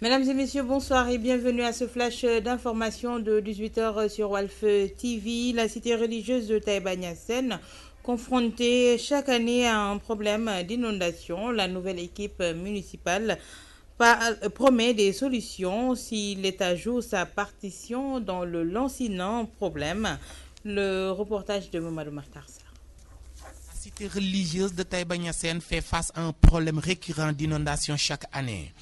Mesdames et messieurs, bonsoir et bienvenue à ce flash d'information de 18h sur Walf TV. La cité religieuse de Taïba Niassène, confrontée chaque année à un problème d'inondation, la nouvelle équipe municipale promet des solutions si l'État joue sa partition dans le lancinant problème. Le reportage de Mamadou Martarsa. La cité religieuse de Taïba Niassène fait face à un problème récurrent d'inondation chaque année.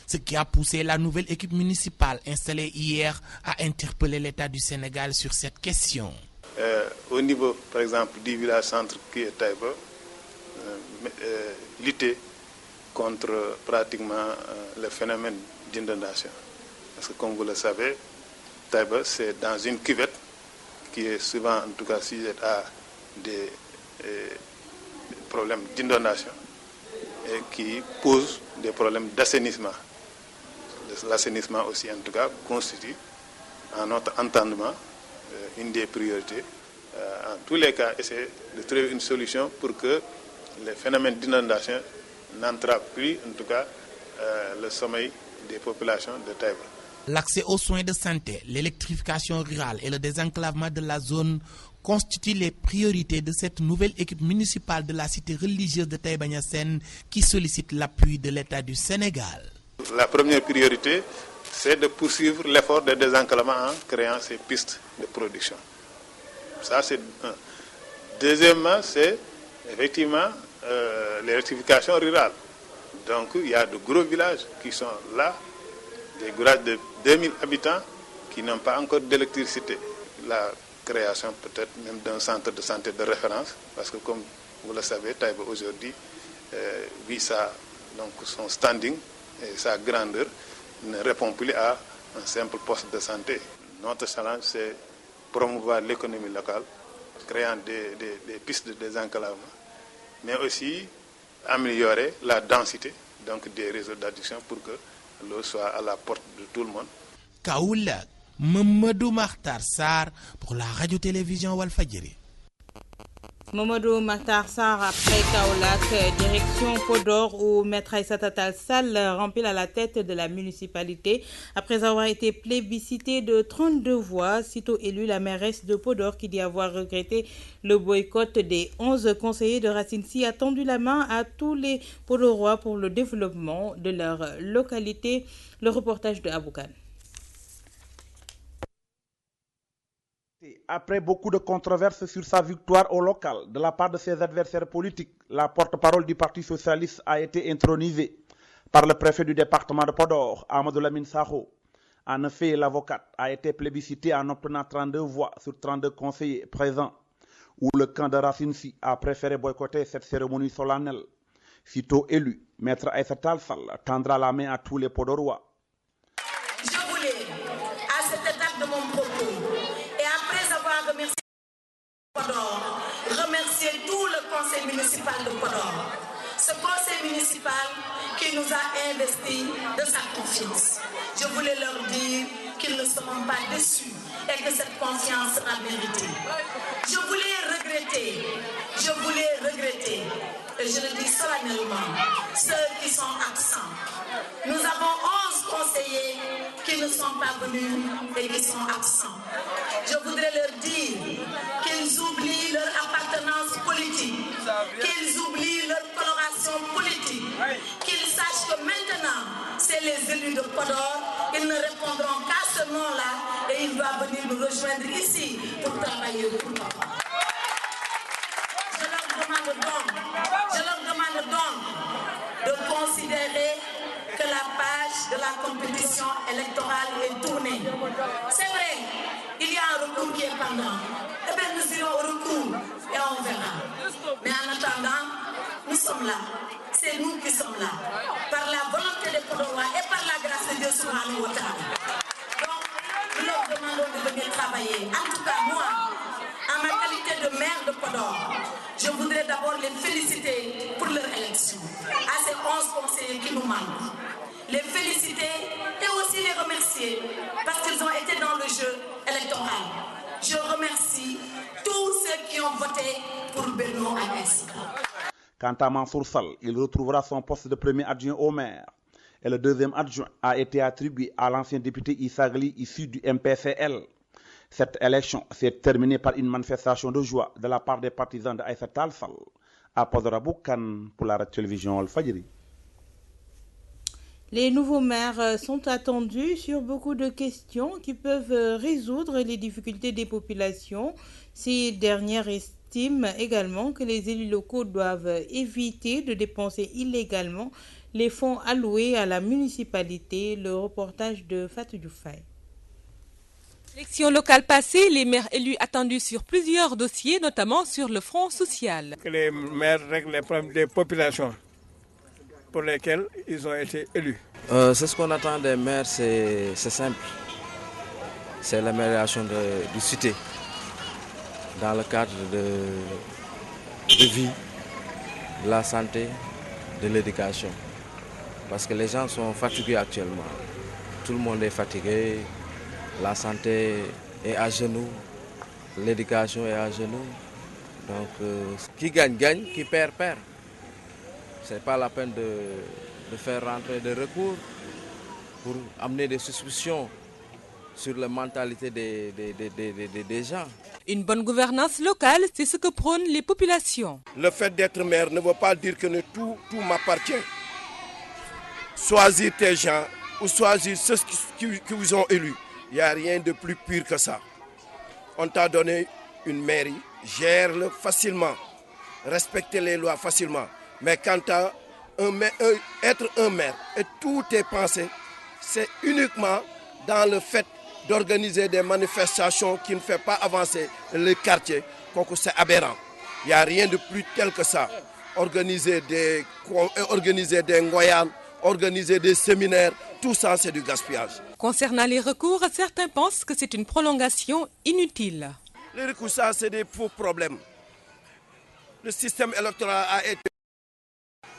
Ce qui a poussé la nouvelle équipe municipale installée hier à interpeller l'État du Sénégal sur cette question. Au niveau, par exemple, du village centre qui est Taïba, lutter contre pratiquement le phénomène d'inondation. Parce que comme vous le savez, Taïba, c'est dans une cuvette qui est souvent, en tout cas, sujette à des problèmes d'inondation et qui pose des problèmes d'assainissement. L'assainissement aussi, en tout cas, constitue, en notre entendement, une des priorités. En tous les cas, essayer de trouver une solution pour que les phénomènes d'inondation n'entravent plus, en tout cas, le sommeil des populations de Taïba. L'accès aux soins de santé, l'électrification rurale et le désenclavement de la zone constituent les priorités de cette nouvelle équipe municipale de la cité religieuse de Taïba Niassène qui sollicite l'appui de l'État du Sénégal. La première priorité, c'est de poursuivre l'effort de désenclavement en créant ces pistes de production. Ça, c'est un. Deuxièmement, c'est effectivement l'électrification rurale. Donc, il y a de gros villages qui sont là, des villages de 2000 habitants qui n'ont pas encore d'électricité. La création peut-être même d'un centre de santé de référence, parce que comme vous le savez, Taïba aujourd'hui vit donc son standing et sa grandeur ne répond plus à un simple poste de santé. Notre challenge, c'est promouvoir l'économie locale, créant des pistes de désenclavement, mais aussi améliorer la densité donc des réseaux d'adduction pour que l'eau soit à la porte de tout le monde. Kaoulak, Mamadou Makhtar Sarr pour la radio-télévision Walfadjri. Mamadou Makhtar Sarr après Kaolack, direction Podor où Maître Aïssata Tall Sall rempile à la tête de la municipalité après avoir été plébiscité de 32 voix. Sitôt élue, la mairesse de Podor qui dit avoir regretté le boycott des 11 conseillers de Racine Sy a tendu la main à tous les Podorois pour le développement de leur localité. Le reportage de Aboukan. Après beaucoup de controverses sur sa victoire au local de la part de ses adversaires politiques, la porte-parole du Parti socialiste a été intronisée par le préfet du département de Podor, Amadou Lamine Sakho. En effet, l'avocate a été plébiscitée en obtenant 32 voix sur 32 conseillers présents, où le camp de Racine Sy a préféré boycotter cette cérémonie solennelle. Sitôt élu, Maître Aïssata Tall Sall tendra la main à tous les Podorois. Je voulais, à cette étape de mon propos, remercier tout le conseil municipal de Podor. Ce conseil municipal qui nous a investis de sa confiance. Je voulais leur dire qu'ils ne seront pas déçus et que cette confiance sera méritée. Je voulais regretter, et je le dis solennellement, ceux qui sont absents. Nous avons 11 conseillers qui ne sont pas venus et qui sont absents. Je voudrais leur dire qu'ils oublient leur appartenance politique, qu'ils oublient leur coloration politique, qu'ils sachent que maintenant, c'est les élus de Podor, ils ne répondront qu'à ce nom-là et ils doivent venir nous rejoindre ici pour travailler pour nous. Je leur demande donc de considérer que la page de la compétition électorale est tournée. C'est vrai, il y a un recours qui est pendant. Eh bien, nous irons au recours et on verra. Mais en attendant, nous sommes là. C'est nous qui sommes là. Par la volonté des Podorois et par la grâce de Dieu subhanahu wa ta'ala. Donc, nous leur demandons de venir travailler. En tout cas, moi, en ma qualité de maire de Podor, je voudrais d'abord les féliciter pour leur élection. À ces 11 conseillers qui nous manquent. Les féliciter et aussi les remercier parce qu'ils ont été dans le jeu électoral. Je remercie tous ceux qui ont voté pour Benno Agnès. Quant à Mansour Sall, il retrouvera son poste de premier adjoint au maire. et le deuxième adjoint a été attribué à l'ancien député Issa Ly issu du MPCL. Cette élection s'est terminée par une manifestation de joie de la part des partisans de Aïssata Tall Sall à Podor Kane pour la télévision Walfadjri. Les nouveaux maires sont attendus sur beaucoup de questions qui peuvent résoudre les difficultés des populations. Ces dernières estiment également que les élus locaux doivent éviter de dépenser illégalement les fonds alloués à la municipalité. Le reportage de Fatou Dioufay. L'élection locale passée, les maires élus attendus sur plusieurs dossiers, notamment sur le front social. Que les maires règlent les problèmes des populations pour lesquelles ils ont été élus. C'est ce qu'on attend des maires, c'est simple. C'est l'amélioration de cité dans le cadre de vie, de la santé, de l'éducation. Parce que les gens sont fatigués actuellement. Tout le monde est fatigué. La santé est à genoux, l'éducation est à genoux. Donc, qui gagne, gagne, qui perd, perd. Ce n'est pas la peine de faire rentrer des recours pour amener des suspicions sur la mentalité des gens. Une bonne gouvernance locale, c'est ce que prônent les populations. Le fait d'être maire ne veut pas dire que tout m'appartient. Choisir tes gens ou choisir ceux qui vous ont élus. Il n'y a rien de plus pur que ça. On t'a donné une mairie, gère-le facilement, respecte les lois facilement. Mais quant à être un maire et tout est pensé, c'est uniquement dans le fait d'organiser des manifestations qui ne fait pas avancer le quartier, donc c'est aberrant. Il n'y a rien de plus tel que ça. Organiser des ngoyans, organiser des séminaires, tout ça c'est du gaspillage. Concernant les recours, certains pensent que c'est une prolongation inutile. Les recours, ça c'est des faux problèmes. Le système électoral a été...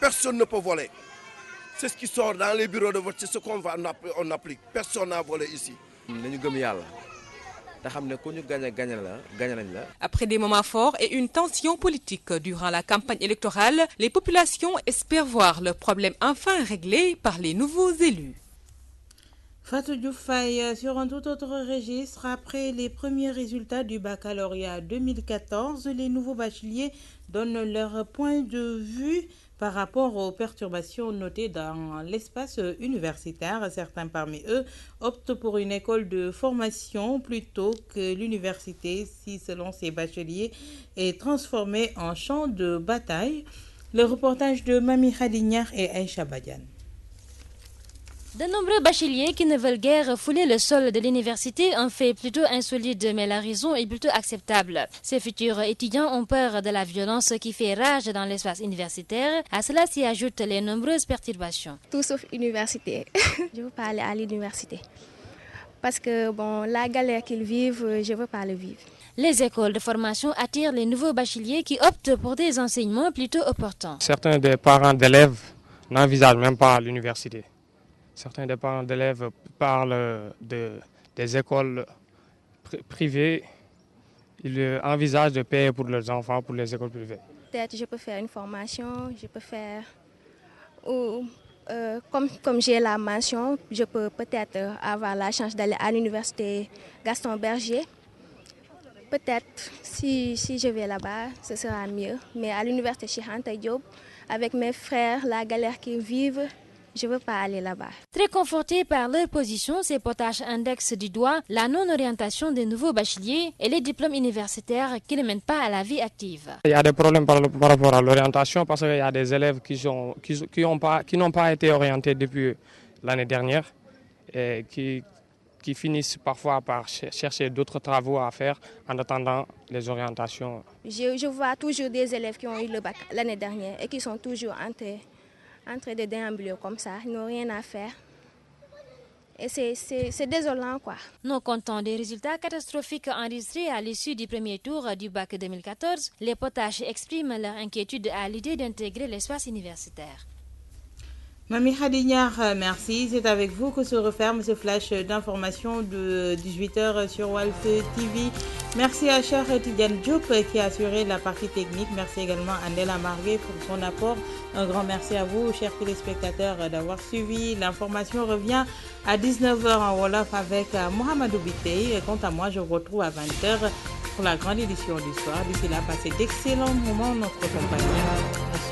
Personne ne peut voler. C'est ce qui sort dans les bureaux de vote, c'est ce qu'on applique. Personne n'a volé ici. Après des moments forts et une tension politique durant la campagne électorale, les populations espèrent voir leurs problèmes enfin réglés par les nouveaux élus. Fatou Dioufay, sur un tout autre registre, après les premiers résultats du baccalauréat 2014, les nouveaux bacheliers donnent leur point de vue par rapport aux perturbations notées dans l'espace universitaire. Certains parmi eux optent pour une école de formation plutôt que l'université si, selon ces bacheliers, est transformée en champ de bataille. Le reportage de Mami Khalignar et Aïcha Badian. De nombreux bacheliers qui ne veulent guère fouler le sol de l'université ont fait plutôt insolite, mais la raison est plutôt acceptable. Ces futurs étudiants ont peur de la violence qui fait rage dans l'espace universitaire. À cela s'y ajoutent les nombreuses perturbations. Tout sauf université. Je veux pas aller à l'université. Parce que la galère qu'ils vivent, je ne veux pas le vivre. Les écoles de formation attirent les nouveaux bacheliers qui optent pour des enseignements plutôt opportuns. Certains des parents d'élèves n'envisagent même pas l'université. Certains des parents d'élèves parlent des écoles privées. Ils envisagent de payer pour leurs enfants pour les écoles privées. Peut-être je peux faire une formation, je peux faire... comme j'ai la mention, je peux peut-être avoir la chance d'aller à l'université Gaston Berger. Peut-être si je vais là-bas, ce sera mieux. Mais à l'université Cheikh Anta Diop, avec mes frères, la galère qu'ils vivent, je ne veux pas aller là-bas. Très confortés par leur position, ces potages indexent du doigt la non-orientation des nouveaux bacheliers et les diplômes universitaires qui ne mènent pas à la vie active. Il y a des problèmes par rapport à l'orientation parce qu'il y a des élèves qui n'ont pas été orientés depuis l'année dernière et qui finissent parfois par chercher d'autres travaux à faire en attendant les orientations. Je vois toujours des élèves qui ont eu le bac l'année dernière et qui sont toujours en train de déambuler comme ça, ils n'ont rien à faire. Et c'est désolant, quoi. Non content des résultats catastrophiques enregistrés à l'issue du premier tour du bac 2014, les potaches expriment leur inquiétude à l'idée d'intégrer l'espace universitaire. Mami Khadignard, merci. C'est avec vous que se referme ce flash d'information de 18h sur Walf TV. Merci à Cher Tidiane Diop qui a assuré la partie technique. Merci également à Nella Marguet pour son apport. Un grand merci à vous, chers téléspectateurs, d'avoir suivi. L'information revient à 19h en Wolof avec Mohamedou Bitey. Quant à moi, je vous retrouve à 20h pour la grande édition du soir. D'ici là, passez d'excellents moments en notre compagnie.